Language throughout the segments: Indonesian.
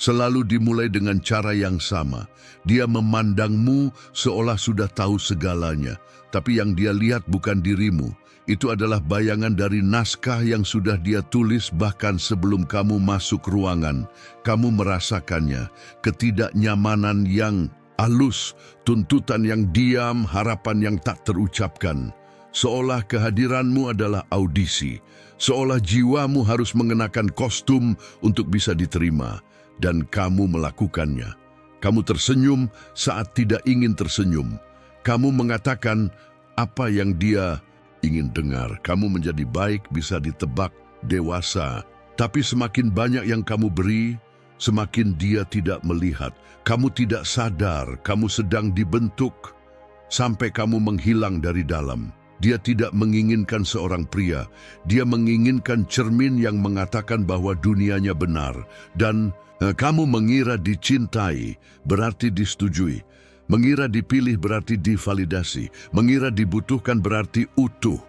Selalu dimulai dengan cara yang sama. Dia memandangmu seolah sudah tahu segalanya, tapi yang dia lihat bukan dirimu. Itu adalah bayangan dari naskah yang sudah dia tulis bahkan sebelum kamu masuk ruangan. Kamu merasakannya, ketidaknyamanan yang halus, tuntutan yang diam, harapan yang tak terucapkan. Seolah kehadiranmu adalah audisi, seolah jiwamu harus mengenakan kostum untuk bisa diterima, dan kamu melakukannya. Kamu tersenyum saat tidak ingin tersenyum. Kamu mengatakan apa yang dia ingin dengar. Kamu menjadi baik, bisa ditebak, dewasa. Tapi semakin banyak yang kamu beri, semakin dia tidak melihat. Kamu tidak sadar, kamu sedang dibentuk sampai kamu menghilang dari dalam. Dia tidak menginginkan seorang pria. Dia menginginkan cermin yang mengatakan bahwa dunianya benar. Dan kamu mengira dicintai, berarti disetujui. Mengira dipilih berarti divalidasi. Mengira dibutuhkan berarti utuh.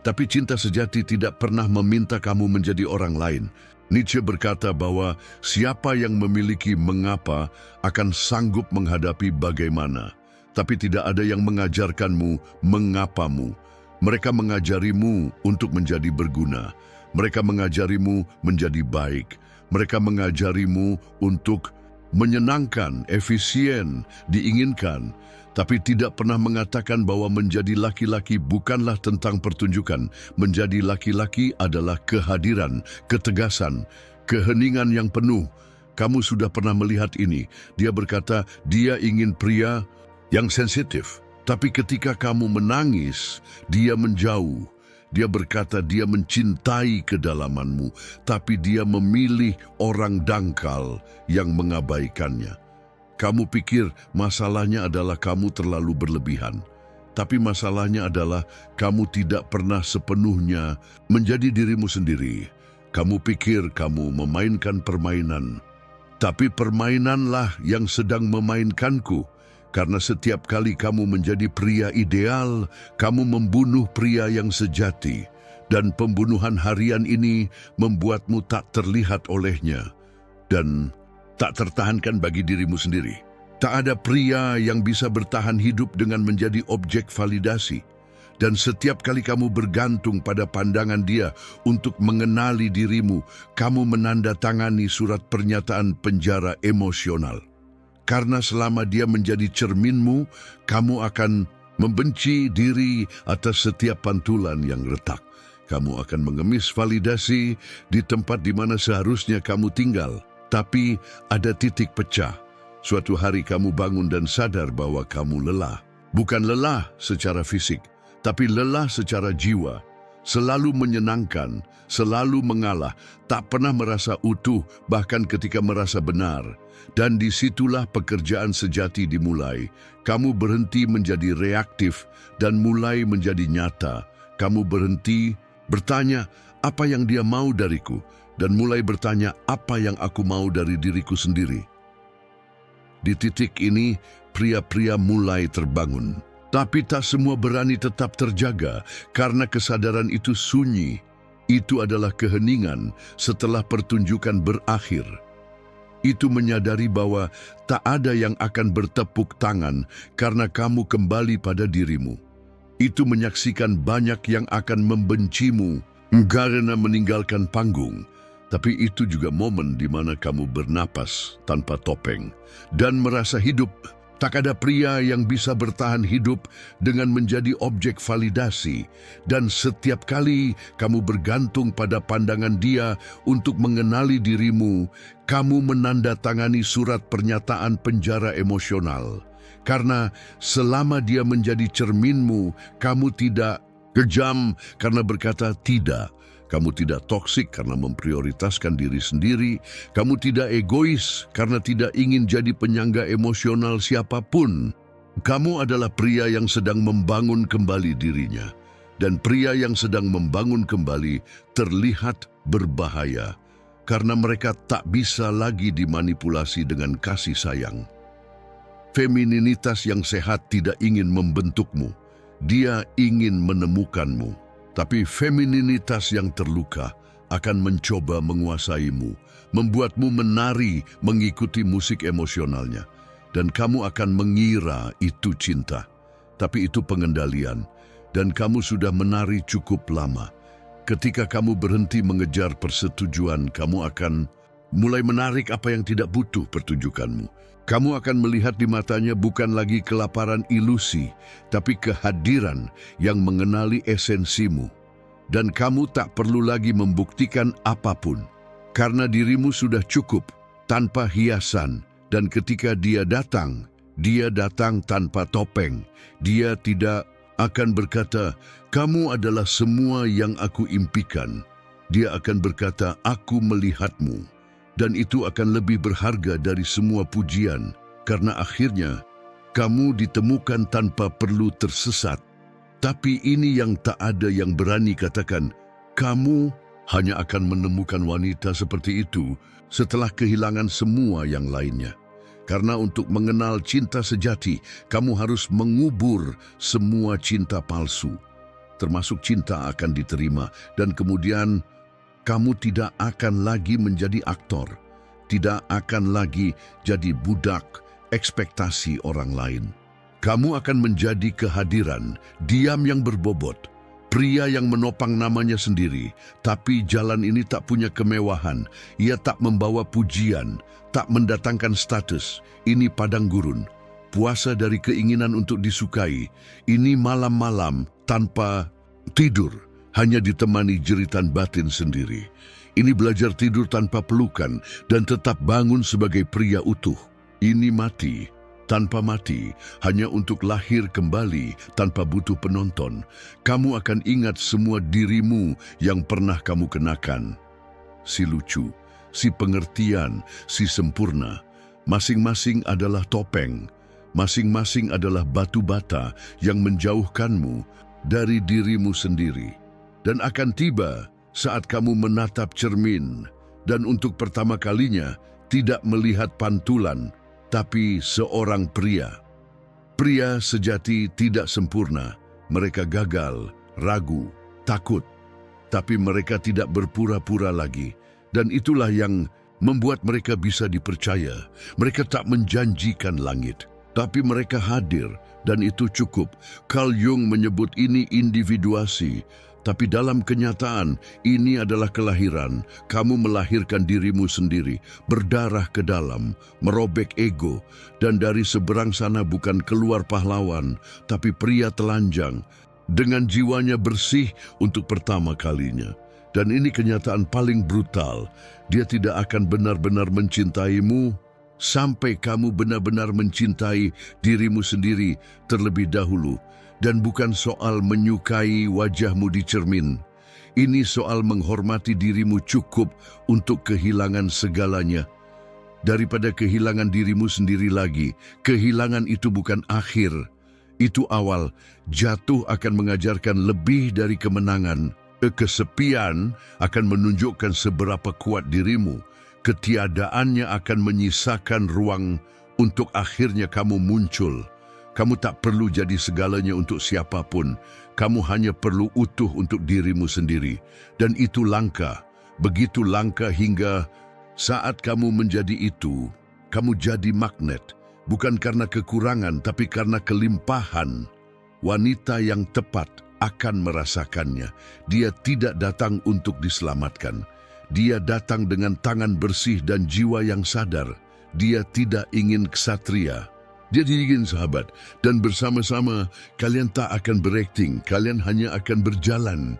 Tapi cinta sejati tidak pernah meminta kamu menjadi orang lain. Nietzsche berkata bahwa siapa yang memiliki mengapa akan sanggup menghadapi bagaimana. Tapi tidak ada yang mengajarkanmu mengapamu. Mereka mengajarimu untuk menjadi berguna. Mereka mengajarimu menjadi baik. Mereka mengajarimu untuk menyenangkan, efisien, diinginkan, tapi tidak pernah mengatakan bahwa menjadi laki-laki bukanlah tentang pertunjukan. Menjadi laki-laki adalah kehadiran, ketegasan, keheningan yang penuh. Kamu sudah pernah melihat ini. Dia berkata, dia ingin pria yang sensitif. Tapi ketika kamu menangis, dia menjauh. Dia berkata dia mencintai kedalamanmu, tapi dia memilih orang dangkal yang mengabaikannya. Kamu pikir masalahnya adalah kamu terlalu berlebihan. Tapi masalahnya adalah kamu tidak pernah sepenuhnya menjadi dirimu sendiri. Kamu pikir kamu memainkan permainan. Tapi permainanlah yang sedang memainkanku. Karena setiap kali kamu menjadi pria ideal, kamu membunuh pria yang sejati. Dan pembunuhan harian ini membuatmu tak terlihat olehnya. Dan tak tertahankan bagi dirimu sendiri. Tak ada pria yang bisa bertahan hidup dengan menjadi objek validasi. Dan setiap kali kamu bergantung pada pandangan dia untuk mengenali dirimu, kamu menandatangani surat pernyataan penjara emosional. Karena selama dia menjadi cerminmu, kamu akan membenci diri atas setiap pantulan yang retak. Kamu akan mengemis validasi di tempat di mana seharusnya kamu tinggal. Tapi ada titik pecah. Suatu hari kamu bangun dan sadar bahwa kamu lelah. Bukan lelah secara fisik, tapi lelah secara jiwa. Selalu menyenangkan, selalu mengalah, tak pernah merasa utuh, bahkan ketika merasa benar. Dan disitulah pekerjaan sejati dimulai. Kamu berhenti menjadi reaktif dan mulai menjadi nyata. Kamu berhenti bertanya, apa yang dia mau dariku? Dan mulai bertanya, apa yang aku mau dari diriku sendiri? Di titik ini, pria-pria mulai terbangun. Tapi tak semua berani tetap terjaga, karena kesadaran itu sunyi. Itu adalah keheningan setelah pertunjukan berakhir. Itu menyadari bahwa tak ada yang akan bertepuk tangan karena kamu kembali pada dirimu. Itu menyaksikan banyak yang akan membencimu karena meninggalkan panggung. Tapi itu juga momen di mana kamu bernapas tanpa topeng dan merasa hidup. Tak ada pria yang bisa bertahan hidup dengan menjadi objek validasi. Dan setiap kali kamu bergantung pada pandangan dia untuk mengenali dirimu, kamu menandatangani surat pernyataan penjara emosional. Karena selama dia menjadi cerminmu, kamu tidak kejam karena berkata tidak. Kamu tidak toksik karena memprioritaskan diri sendiri. Kamu tidak egois karena tidak ingin jadi penyangga emosional siapapun. Kamu adalah pria yang sedang membangun kembali dirinya. Dan pria yang sedang membangun kembali terlihat berbahaya. Karena mereka tak bisa lagi dimanipulasi dengan kasih sayang. Femininitas yang sehat tidak ingin membentukmu. Dia ingin menemukanmu. Tapi femininitas yang terluka akan mencoba menguasaimu, membuatmu menari mengikuti musik emosionalnya. Dan kamu akan mengira itu cinta, tapi itu pengendalian. Dan kamu sudah menari cukup lama. Ketika kamu berhenti mengejar persetujuan, kamu akan mulai menarik apa yang tidak butuh pertunjukanmu. Kamu akan melihat di matanya bukan lagi kelaparan ilusi, tapi kehadiran yang mengenali esensimu. Dan kamu tak perlu lagi membuktikan apapun, karena dirimu sudah cukup tanpa hiasan. Dan ketika dia datang tanpa topeng. Dia tidak akan berkata, "Kamu adalah semua yang aku impikan." Dia akan berkata, "Aku melihatmu." Dan itu akan lebih berharga dari semua pujian, karena akhirnya kamu ditemukan tanpa perlu tersesat. Tapi ini yang tak ada yang berani katakan, kamu hanya akan menemukan wanita seperti itu setelah kehilangan semua yang lainnya. Karena untuk mengenal cinta sejati, kamu harus mengubur semua cinta palsu. Termasuk cinta akan diterima, dan kemudian kamu tidak akan lagi menjadi aktor, tidak akan lagi jadi budak ekspektasi orang lain. Kamu akan menjadi kehadiran, diam yang berbobot, pria yang menopang namanya sendiri, tapi jalan ini tak punya kemewahan. Ia tak membawa pujian, tak mendatangkan status. Ini padang gurun, puasa dari keinginan untuk disukai. Ini malam-malam tanpa tidur, hanya ditemani jeritan batin sendiri. Ini belajar tidur tanpa pelukan dan tetap bangun sebagai pria utuh. Ini mati tanpa mati, hanya untuk lahir kembali tanpa butuh penonton. Kamu akan ingat semua dirimu yang pernah kamu kenakan. Si lucu, si pengertian, si sempurna. Masing-masing adalah topeng. Masing-masing adalah batu bata yang menjauhkanmu dari dirimu sendiri. Dan akan tiba saat kamu menatap cermin dan untuk pertama kalinya tidak melihat pantulan, tapi seorang pria. Pria sejati tidak sempurna. Mereka gagal, ragu, takut. Tapi mereka tidak berpura-pura lagi. Dan itulah yang membuat mereka bisa dipercaya. Mereka tak menjanjikan langit, tapi mereka hadir, dan itu cukup. Carl Jung menyebut ini individuasi. Tapi dalam kenyataan, ini adalah kelahiran. Kamu melahirkan dirimu sendiri, berdarah ke dalam, merobek ego. Dan dari seberang sana bukan keluar pahlawan, tapi pria telanjang, dengan jiwanya bersih untuk pertama kalinya. Dan ini kenyataan paling brutal. Dia tidak akan benar-benar mencintaimu sampai kamu benar-benar mencintai dirimu sendiri terlebih dahulu. Dan bukan soal menyukai wajahmu di cermin. Ini soal menghormati dirimu cukup untuk kehilangan segalanya. Daripada kehilangan dirimu sendiri lagi, kehilangan itu bukan akhir. Itu awal. Jatuh akan mengajarkan lebih dari kemenangan. Kesepian akan menunjukkan seberapa kuat dirimu. Ketiadaannya akan menyisakan ruang untuk akhirnya kamu muncul. Kamu tak perlu jadi segalanya untuk siapapun. Kamu hanya perlu utuh untuk dirimu sendiri. Dan itu langka, begitu langka hingga saat kamu menjadi itu, kamu jadi magnet. Bukan karena kekurangan, tapi karena kelimpahan. Wanita yang tepat akan merasakannya. Dia tidak datang untuk diselamatkan. Dia datang dengan tangan bersih dan jiwa yang sadar. Dia tidak ingin ksatria. Dia ingin sahabat, dan bersama-sama kalian tak akan berakting, kalian hanya akan berjalan